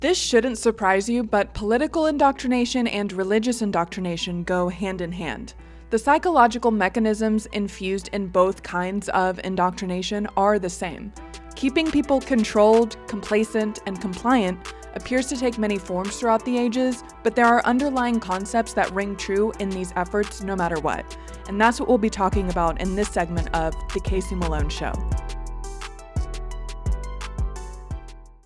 This shouldn't surprise you, but political indoctrination and religious indoctrination go hand in hand. The psychological mechanisms infused in both kinds of indoctrination are the same. Keeping people controlled, complacent, and compliant appears to take many forms throughout the ages, but there are underlying concepts that ring true in these efforts no matter what. And that's what we'll be talking about in this segment of The Kayse Melone Show.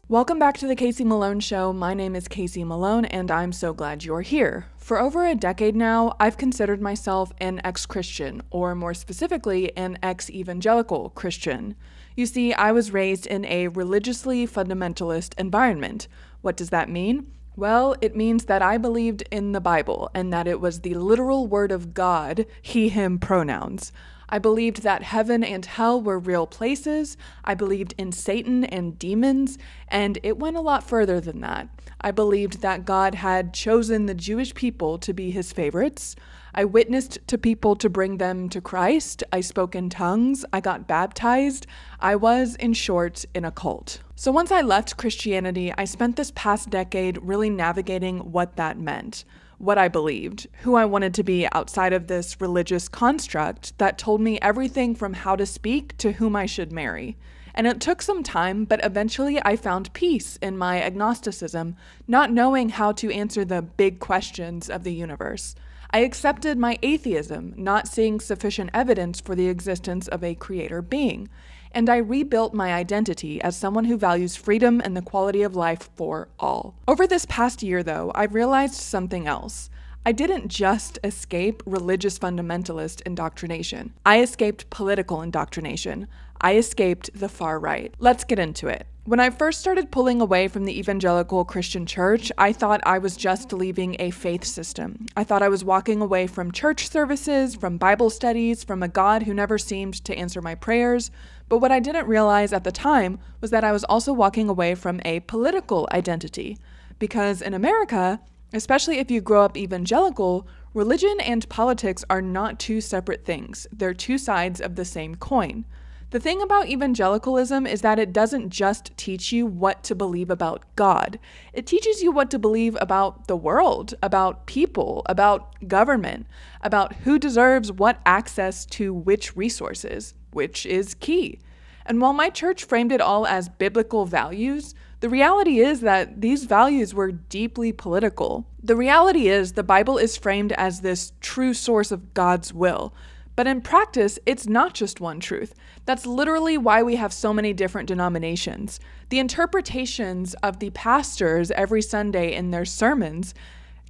Welcome back to The Kayse Melone Show. My name is Kayse Melone, and I'm so glad you're here. For over a decade now, I've considered myself an ex-Christian, or more specifically, an ex-evangelical Christian. You see, I was raised in a religiously fundamentalist environment. What does that mean? Well, it means that I believed in the Bible, and that it was the literal word of God, he, him pronouns. I believed that heaven and hell were real places. I believed in Satan and demons, and it went a lot further than that. I believed that God had chosen the Jewish people to be his favorites. I witnessed to people to bring them to Christ. I spoke in tongues. I got baptized. I was, in short, in a cult. So once I left Christianity, I spent this past decade really navigating what that meant. What I believed, who I wanted to be outside of this religious construct that told me everything from how to speak to whom I should marry. And it took some time, but eventually I found peace in my agnosticism, not knowing how to answer the big questions of the universe. I accepted my atheism, not seeing sufficient evidence for the existence of a creator being. And I rebuilt my identity as someone who values freedom and the quality of life for all. Over this past year, though, I've realized something else. I didn't just escape religious fundamentalist indoctrination. I escaped political indoctrination. I escaped the far right. Let's get into it. When I first started pulling away from the evangelical Christian church, I thought I was just leaving a faith system. I thought I was walking away from church services, from Bible studies, from a God who never seemed to answer my prayers. But what I didn't realize at the time was that I was also walking away from a political identity. Because in America, especially if you grow up evangelical, religion and politics are not two separate things. They're two sides of the same coin. The thing about evangelicalism is that it doesn't just teach you what to believe about God. It teaches you what to believe about the world, about people, about government, about who deserves what access to which resources, which is key. And while my church framed it all as biblical values, the reality is that these values were deeply political. The reality is the Bible is framed as this true source of God's will. But in practice, it's not just one truth. That's literally why we have so many different denominations. The interpretations of the pastors every Sunday in their sermons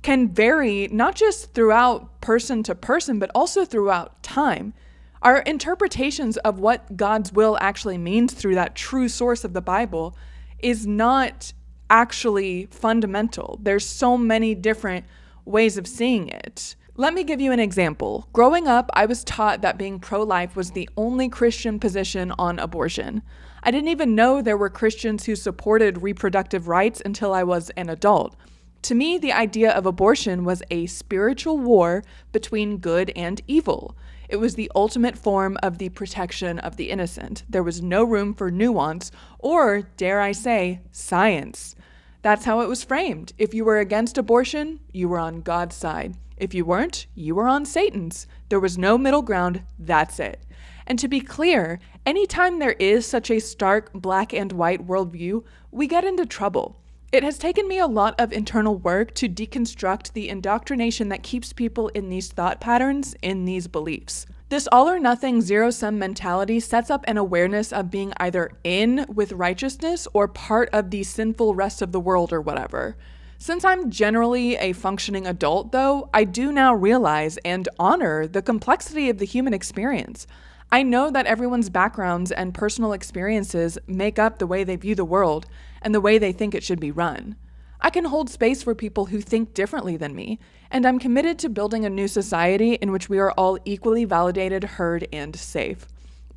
can vary not just throughout person to person, but also throughout time. Our interpretations of what God's will actually means through that true source of the Bible is not actually fundamental. There's so many different ways of seeing it. Let me give you an example. Growing up, I was taught that being pro-life was the only Christian position on abortion. I didn't even know there were Christians who supported reproductive rights until I was an adult. To me, the idea of abortion was a spiritual war between good and evil. It was the ultimate form of the protection of the innocent. There was no room for nuance or, dare I say, science. That's how it was framed. If you were against abortion, you were on God's side. If you weren't, you were on Satan's. There was no middle ground, that's it. And to be clear, anytime there is such a stark black and white worldview, we get into trouble. It has taken me a lot of internal work to deconstruct the indoctrination that keeps people in these thought patterns, in these beliefs. This all-or-nothing, zero-sum mentality sets up an awareness of being either in with righteousness or part of the sinful rest of the world or whatever. Since I'm generally a functioning adult, though, I do now realize and honor the complexity of the human experience. I know that everyone's backgrounds and personal experiences make up the way they view the world and the way they think it should be run. I can hold space for people who think differently than me, and I'm committed to building a new society in which we are all equally validated, heard, and safe.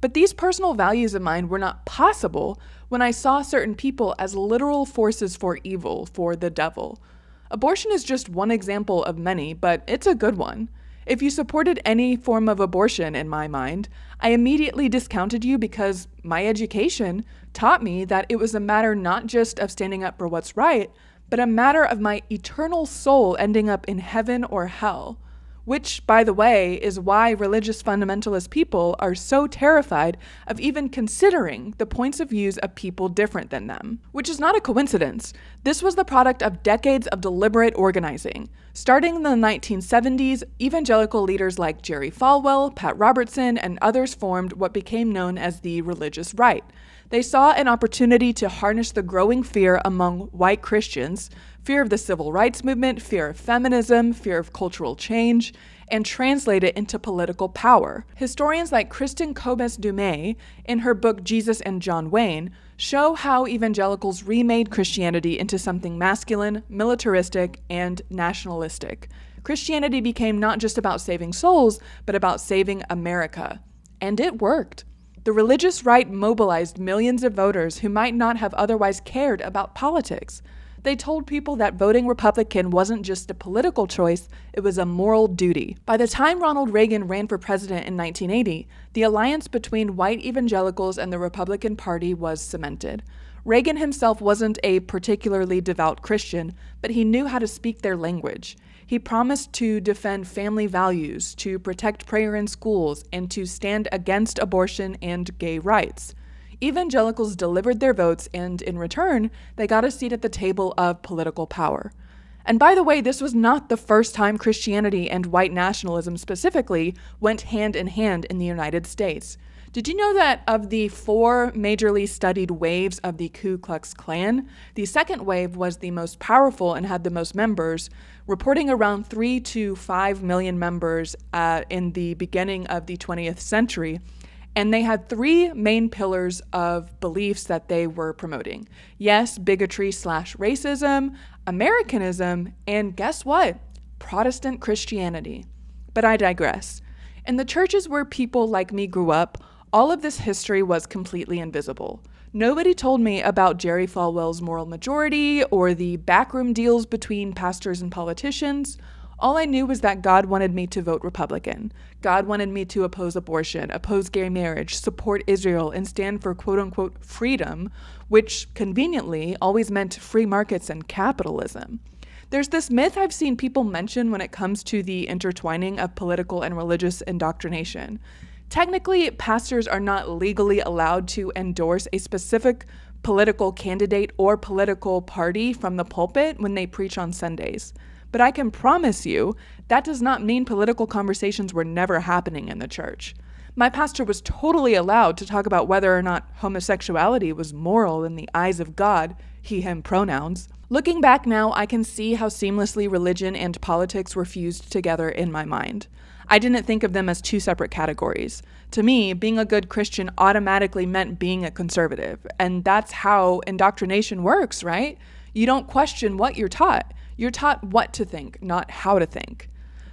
But these personal values of mine were not possible when I saw certain people as literal forces for evil, for the devil. Abortion is just one example of many, but it's a good one. If you supported any form of abortion, in my mind, I immediately discounted you because my education taught me that it was a matter not just of standing up for what's right, but a matter of my eternal soul ending up in heaven or hell. Which, by the way, is why religious fundamentalist people are so terrified of even considering the points of views of people different than them. Which is not a coincidence. This was the product of decades of deliberate organizing. Starting in the 1970s, evangelical leaders like Jerry Falwell, Pat Robertson, and others formed what became known as the religious right. They saw an opportunity to harness the growing fear among white Christians, fear of the civil rights movement, fear of feminism, fear of cultural change, and translate it into political power. Historians like Kristen Kobes-Dumais, in her book Jesus and John Wayne, show how evangelicals remade Christianity into something masculine, militaristic, and nationalistic. Christianity became not just about saving souls, but about saving America. And it worked. The religious right mobilized millions of voters who might not have otherwise cared about politics. They told people that voting Republican wasn't just a political choice, it was a moral duty. By the time Ronald Reagan ran for president in 1980, the alliance between white evangelicals and the Republican Party was cemented. Reagan himself wasn't a particularly devout Christian, but he knew how to speak their language. He promised to defend family values, to protect prayer in schools, and to stand against abortion and gay rights. Evangelicals delivered their votes, and in return, they got a seat at the table of political power. And by the way, this was not the first time Christianity and white nationalism specifically went hand in hand in the United States. Did you know that of the 4 majorly studied waves of the Ku Klux Klan, the second wave was the most powerful and had the most members, reporting around 3 to 5 million members in the beginning of the 20th century. And they had 3 main pillars of beliefs that they were promoting. Yes, bigotry/racism, Americanism, and guess what? Protestant Christianity. But I digress. In the churches where people like me grew up, all of this history was completely invisible. Nobody told me about Jerry Falwell's moral majority or the backroom deals between pastors and politicians. All I knew was that God wanted me to vote Republican. God wanted me to oppose abortion, oppose gay marriage, support Israel, and stand for quote-unquote freedom, which conveniently always meant free markets and capitalism. There's this myth I've seen people mention when it comes to the intertwining of political and religious indoctrination. Technically, pastors are not legally allowed to endorse a specific political candidate or political party from the pulpit when they preach on Sundays. But I can promise you, that does not mean political conversations were never happening in the church. My pastor was totally allowed to talk about whether or not homosexuality was moral in the eyes of God, he, him pronouns. Looking back now, I can see how seamlessly religion and politics were fused together in my mind. I didn't think of them as 2 separate categories. To me, being a good Christian automatically meant being a conservative, and that's how indoctrination works, right? You don't question what you're taught. You're taught what to think, not how to think.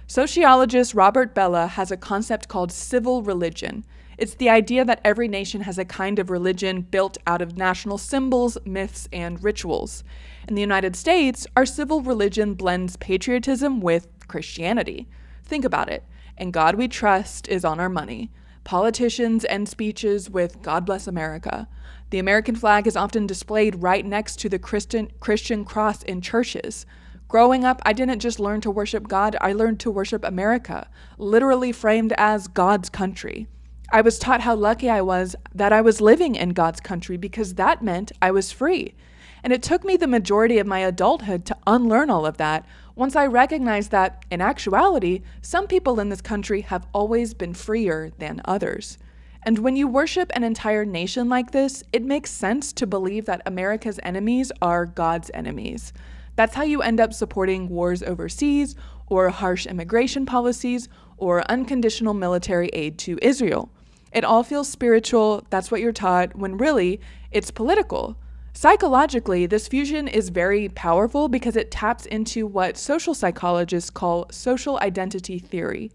Sociologist Robert Bellah has a concept called civil religion. It's the idea that every nation has a kind of religion built out of national symbols, myths, and rituals. In the United States, our civil religion blends patriotism with Christianity. Think about it. "In God we trust" is on our money. Politicians end speeches with "God bless America." The American flag is often displayed right next to the Christian cross in churches. Growing up, I didn't just learn to worship God, I learned to worship America, literally framed as God's country. I was taught how lucky I was that I was living in God's country because that meant I was free. And it took me the majority of my adulthood to unlearn all of that once I recognized that, in actuality, some people in this country have always been freer than others. And when you worship an entire nation like this, it makes sense to believe that America's enemies are God's enemies. That's how you end up supporting wars overseas, or harsh immigration policies, or unconditional military aid to Israel. It all feels spiritual, that's what you're taught, when really, it's political. Psychologically, this fusion is very powerful because it taps into what social psychologists call social identity theory.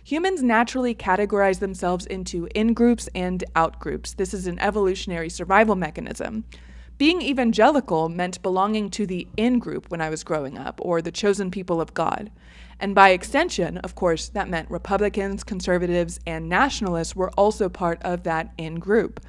Humans naturally categorize themselves into in-groups and out-groups. This is an evolutionary survival mechanism. Being evangelical meant belonging to the in-group when I was growing up, or the chosen people of God. And by extension, of course, that meant Republicans, conservatives, and nationalists were also part of that in-group.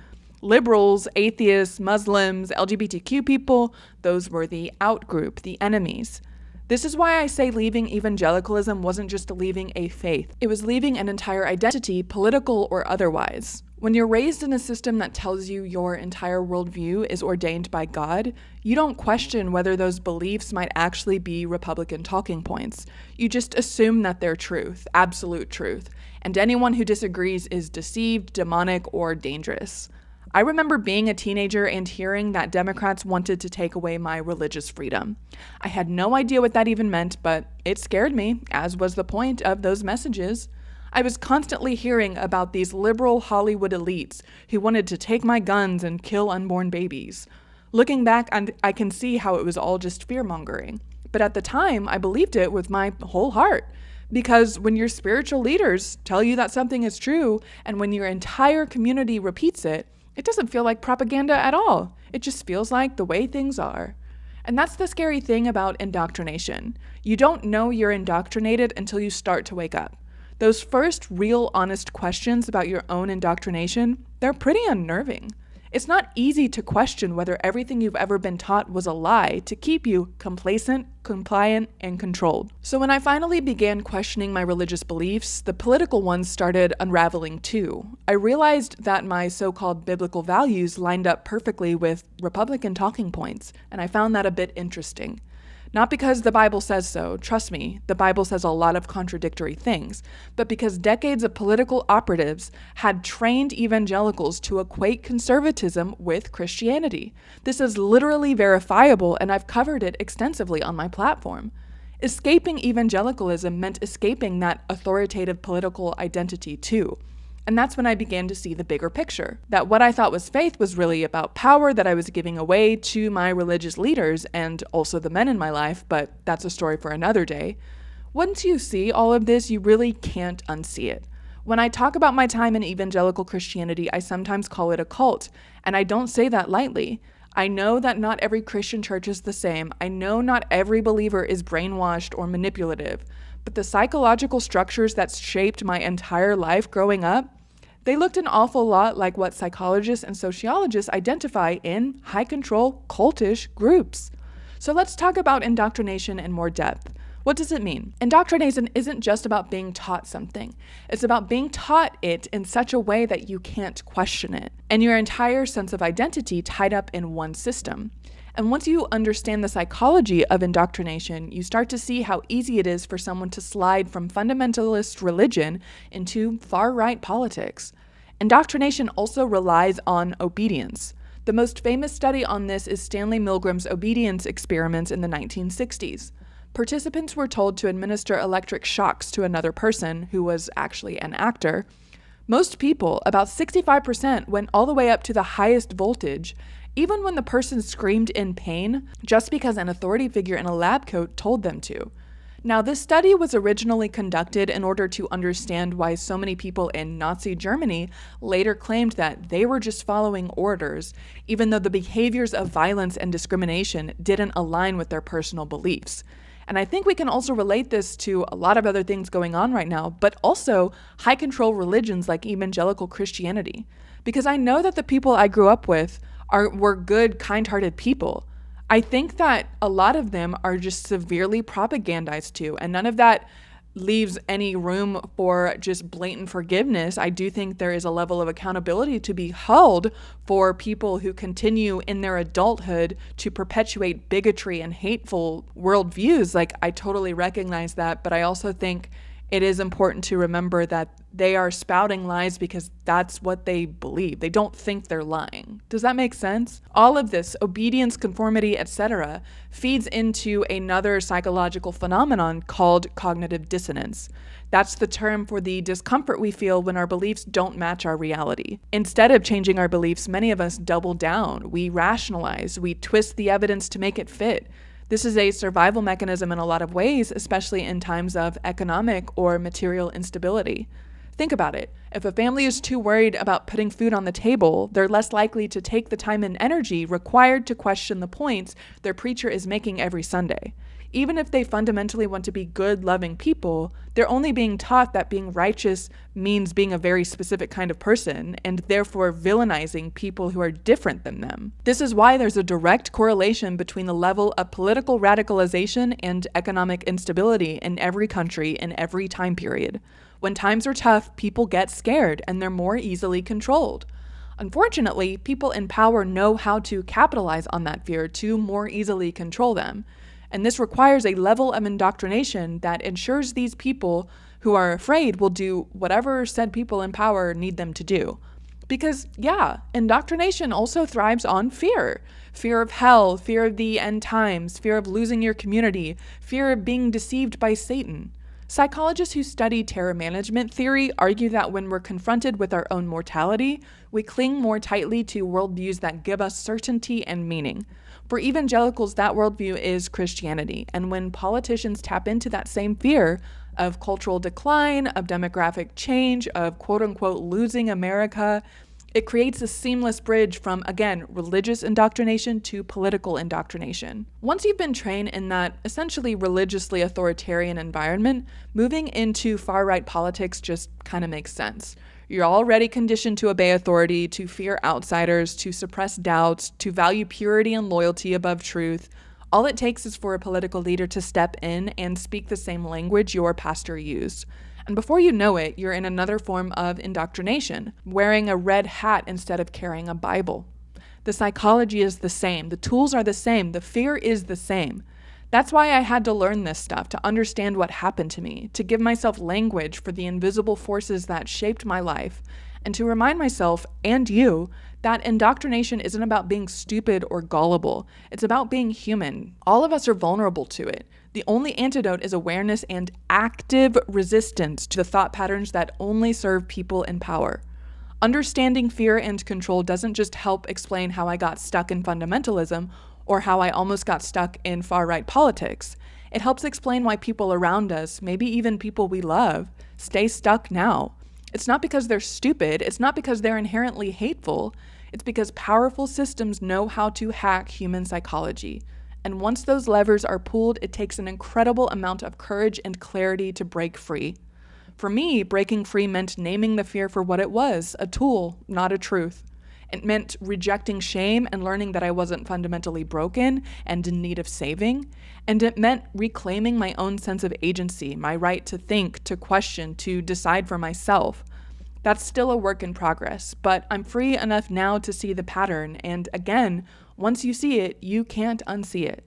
Liberals, atheists, Muslims, LGBTQ people, those were the out group, the enemies. This is why I say leaving evangelicalism wasn't just leaving a faith. It was leaving an entire identity, political or otherwise. When you're raised in a system that tells you your entire worldview is ordained by God, you don't question whether those beliefs might actually be Republican talking points. You just assume that they're truth, absolute truth, and anyone who disagrees is deceived, demonic, or dangerous. I remember being a teenager and hearing that Democrats wanted to take away my religious freedom. I had no idea what that even meant, but it scared me, as was the point of those messages. I was constantly hearing about these liberal Hollywood elites who wanted to take my guns and kill unborn babies. Looking back, I can see how it was all just fear-mongering. But at the time, I believed it with my whole heart. Because when your spiritual leaders tell you that something is true, and when your entire community repeats it, it doesn't feel like propaganda at all. It just feels like the way things are. And that's the scary thing about indoctrination. You don't know you're indoctrinated until you start to wake up. Those first real honest questions about your own indoctrination, they're pretty unnerving. It's not easy to question whether everything you've ever been taught was a lie to keep you complacent, compliant, and controlled. So when I finally began questioning my religious beliefs, the political ones started unraveling too. I realized that my so-called biblical values lined up perfectly with Republican talking points, and I found that a bit interesting. Not because the Bible says so, trust me, the Bible says a lot of contradictory things, but because decades of political operatives had trained evangelicals to equate conservatism with Christianity. This is literally verifiable, and I've covered it extensively on my platform. Escaping evangelicalism meant escaping that authoritative political identity too. And that's when I began to see the bigger picture, that what I thought was faith was really about power that I was giving away to my religious leaders and also the men in my life, but that's a story for another day. Once you see all of this, you really can't unsee it. When I talk about my time in evangelical Christianity, I sometimes call it a cult, and I don't say that lightly. I know that not every Christian church is the same. I know not every believer is brainwashed or manipulative, but the psychological structures that shaped my entire life growing up, they looked an awful lot like what psychologists and sociologists identify in high-control, cultish groups. So let's talk about indoctrination in more depth. What does it mean? Indoctrination isn't just about being taught something. It's about being taught it in such a way that you can't question it, and your entire sense of identity tied up in one system. And once you understand the psychology of indoctrination, you start to see how easy it is for someone to slide from fundamentalist religion into far-right politics. Indoctrination also relies on obedience. The most famous study on this is Stanley Milgram's obedience experiments in the 1960s. Participants were told to administer electric shocks to another person who was actually an actor. Most people, about 65%, went all the way up to the highest voltage, even when the person screamed in pain, just because an authority figure in a lab coat told them to. Now, this study was originally conducted in order to understand why so many people in Nazi Germany later claimed that they were just following orders, even though the behaviors of violence and discrimination didn't align with their personal beliefs. And I think we can also relate this to a lot of other things going on right now, but also high-control religions like evangelical Christianity. Because I know that the people I grew up with were good, kind-hearted people. I think that a lot of them are just severely propagandized to, and none of that leaves any room for just blatant forgiveness. I do think there is a level of accountability to be held for people who continue in their adulthood to perpetuate bigotry and hateful worldviews. Like, I totally recognize that, but I also think it is important to remember that they are spouting lies because that's what they believe. They don't think they're lying. Does that make sense? All of this, obedience, conformity, etc., feeds into another psychological phenomenon called cognitive dissonance. That's the term for the discomfort we feel when our beliefs don't match our reality. Instead of changing our beliefs, many of us double down. We rationalize. We twist the evidence to make it fit. This is a survival mechanism in a lot of ways, especially in times of economic or material instability. Think about it. If a family is too worried about putting food on the table, they're less likely to take the time and energy required to question the points their preacher is making every Sunday. Even if they fundamentally want to be good, loving people, they're only being taught that being righteous means being a very specific kind of person, and therefore villainizing people who are different than them. This is why there's a direct correlation between the level of political radicalization and economic instability in every country in every time period. When times are tough, people get scared and they're more easily controlled. Unfortunately, people in power know how to capitalize on that fear to more easily control them. And this requires a level of indoctrination that ensures these people who are afraid will do whatever said people in power need them to do. Because, yeah, indoctrination also thrives on fear. Fear of hell, fear of the end times, fear of losing your community, fear of being deceived by Satan. Psychologists who study terror management theory argue that when we're confronted with our own mortality, we cling more tightly to worldviews that give us certainty and meaning. For evangelicals, that worldview is Christianity, and when politicians tap into that same fear of cultural decline, of demographic change, of quote-unquote losing America, it creates a seamless bridge from, again, religious indoctrination to political indoctrination. Once you've been trained in that essentially religiously authoritarian environment, moving into far-right politics just kind of makes sense. You're already conditioned to obey authority, to fear outsiders, to suppress doubts, to value purity and loyalty above truth. All it takes is for a political leader to step in and speak the same language your pastor used. And before you know it, you're in another form of indoctrination, wearing a red hat instead of carrying a Bible. The psychology is the same. The tools are the same. The fear is the same. That's why I had to learn this stuff, to understand what happened to me, to give myself language for the invisible forces that shaped my life, and to remind myself, and you, that indoctrination isn't about being stupid or gullible. It's about being human. All of us are vulnerable to it. The only antidote is awareness and active resistance to the thought patterns that only serve people in power. Understanding fear and control doesn't just help explain how I got stuck in fundamentalism or how I almost got stuck in far-right politics. It helps explain why people around us, maybe even people we love, stay stuck now. It's not because they're stupid. It's not because they're inherently hateful. It's because powerful systems know how to hack human psychology. And once those levers are pulled, it takes an incredible amount of courage and clarity to break free. For me, breaking free meant naming the fear for what it was, a tool, not a truth. It meant rejecting shame and learning that I wasn't fundamentally broken and in need of saving. And it meant reclaiming my own sense of agency, my right to think, to question, to decide for myself. That's still a work in progress, but I'm free enough now to see the pattern. And again, once you see it, you can't unsee it.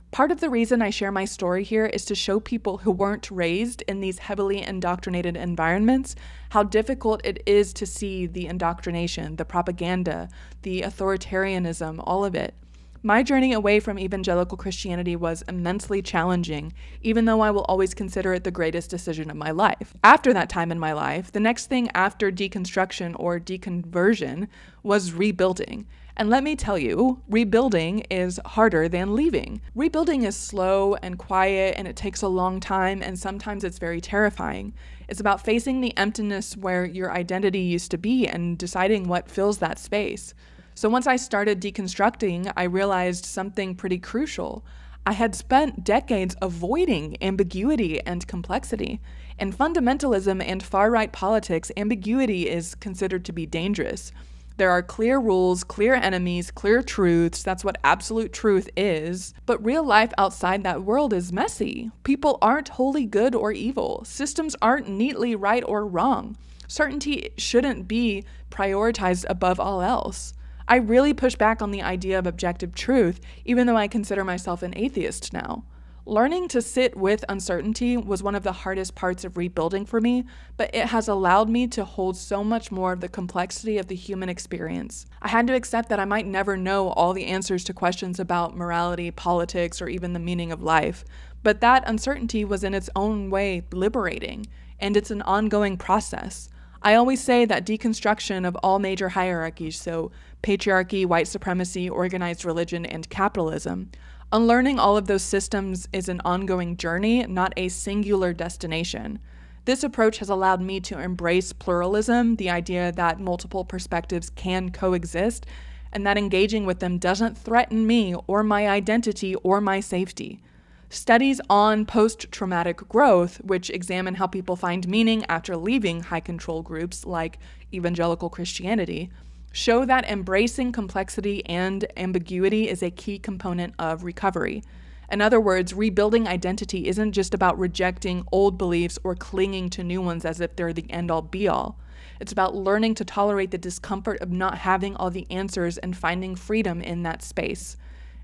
Part of the reason I share my story here is to show people who weren't raised in these heavily indoctrinated environments how difficult it is to see the indoctrination, the propaganda, the authoritarianism, all of it. My journey away from evangelical Christianity was immensely challenging, even though I will always consider it the greatest decision of my life. After that time in my life, the next thing after deconstruction or deconversion was rebuilding. And let me tell you, rebuilding is harder than leaving. Rebuilding is slow and quiet, and it takes a long time, and sometimes it's very terrifying. It's about facing the emptiness where your identity used to be and deciding what fills that space. So once I started deconstructing, I realized something pretty crucial. I had spent decades avoiding ambiguity and complexity. In fundamentalism and far-right politics, ambiguity is considered to be dangerous. There are clear rules, clear enemies, clear truths. That's what absolute truth is. But real life outside that world is messy. People aren't wholly good or evil. Systems aren't neatly right or wrong. Certainty shouldn't be prioritized above all else. I really push back on the idea of objective truth, even though I consider myself an atheist now. Learning to sit with uncertainty was one of the hardest parts of rebuilding for me, but it has allowed me to hold so much more of the complexity of the human experience. I had to accept that I might never know all the answers to questions about morality, politics, or even the meaning of life, but that uncertainty was in its own way liberating, and it's an ongoing process. I always say that deconstruction of all major hierarchies, so patriarchy, white supremacy, organized religion, and capitalism, unlearning all of those systems is an ongoing journey, not a singular destination. This approach has allowed me to embrace pluralism, the idea that multiple perspectives can coexist, and that engaging with them doesn't threaten me or my identity or my safety. Studies on post-traumatic growth, which examine how people find meaning after leaving high-control groups like evangelical Christianity, show that embracing complexity and ambiguity is a key component of recovery. In other words, rebuilding identity isn't just about rejecting old beliefs or clinging to new ones as if they're the end-all be-all. It's about learning to tolerate the discomfort of not having all the answers and finding freedom in that space.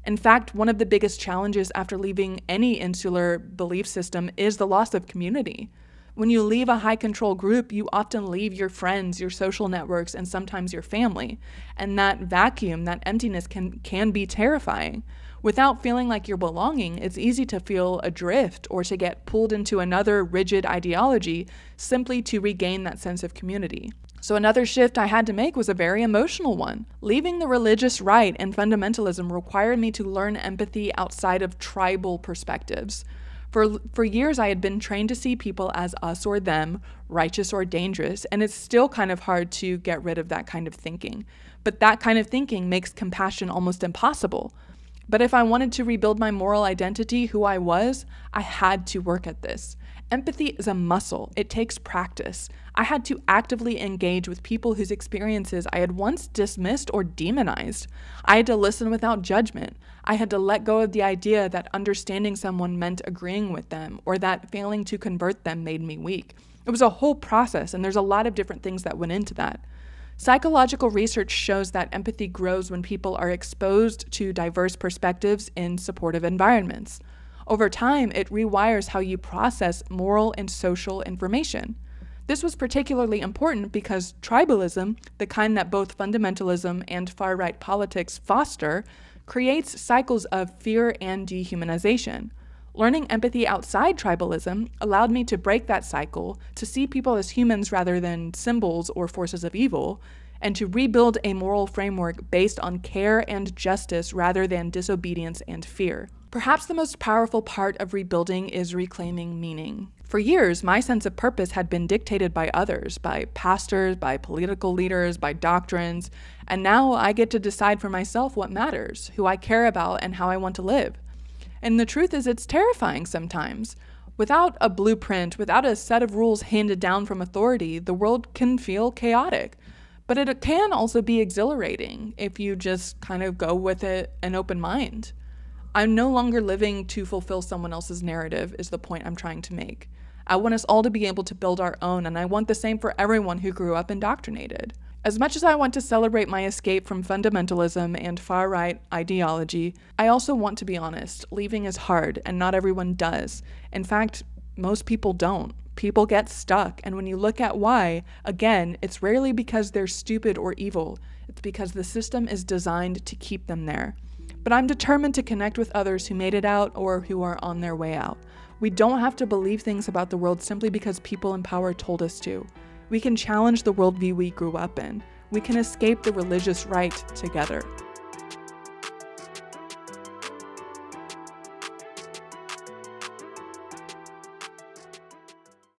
In fact, one of the biggest challenges after leaving any insular belief system is the loss of community. When you leave a high-control group, you often leave your friends, your social networks, and sometimes your family. And that vacuum, that emptiness can be terrifying. Without feeling like you're belonging, it's easy to feel adrift or to get pulled into another rigid ideology simply to regain that sense of community. So another shift I had to make was a very emotional one. Leaving the religious right and fundamentalism required me to learn empathy outside of tribal perspectives. For years, I had been trained to see people as us or them, righteous or dangerous, and it's still kind of hard to get rid of that kind of thinking. But that kind of thinking makes compassion almost impossible. But if I wanted to rebuild my moral identity, who I was, I had to work at this. Empathy is a muscle. It takes practice. I had to actively engage with people whose experiences I had once dismissed or demonized. I had to listen without judgment. I had to let go of the idea that understanding someone meant agreeing with them or that failing to convert them made me weak. It was a whole process, and there's a lot of different things that went into that. Psychological research shows that empathy grows when people are exposed to diverse perspectives in supportive environments. Over time, it rewires how you process moral and social information. This was particularly important because tribalism, the kind that both fundamentalism and far-right politics foster, creates cycles of fear and dehumanization. Learning empathy outside tribalism allowed me to break that cycle, to see people as humans rather than symbols or forces of evil, and to rebuild a moral framework based on care and justice rather than disobedience and fear. Perhaps the most powerful part of rebuilding is reclaiming meaning. For years, my sense of purpose had been dictated by others, by pastors, by political leaders, by doctrines, and now I get to decide for myself what matters, who I care about, and how I want to live. And the truth is, it's terrifying sometimes. Without a blueprint, without a set of rules handed down from authority, the world can feel chaotic. But it can also be exhilarating if you just kind of go with it an open mind. I'm no longer living to fulfill someone else's narrative, is the point I'm trying to make. I want us all to be able to build our own, and I want the same for everyone who grew up indoctrinated. As much as I want to celebrate my escape from fundamentalism and far-right ideology, I also want to be honest. Leaving is hard, and not everyone does. In fact, most people don't. People get stuck, and when you look at why, again, it's rarely because they're stupid or evil. It's because the system is designed to keep them there. But I'm determined to connect with others who made it out or who are on their way out. We don't have to believe things about the world simply because people in power told us to. We can challenge the worldview we grew up in. We can escape the religious right together.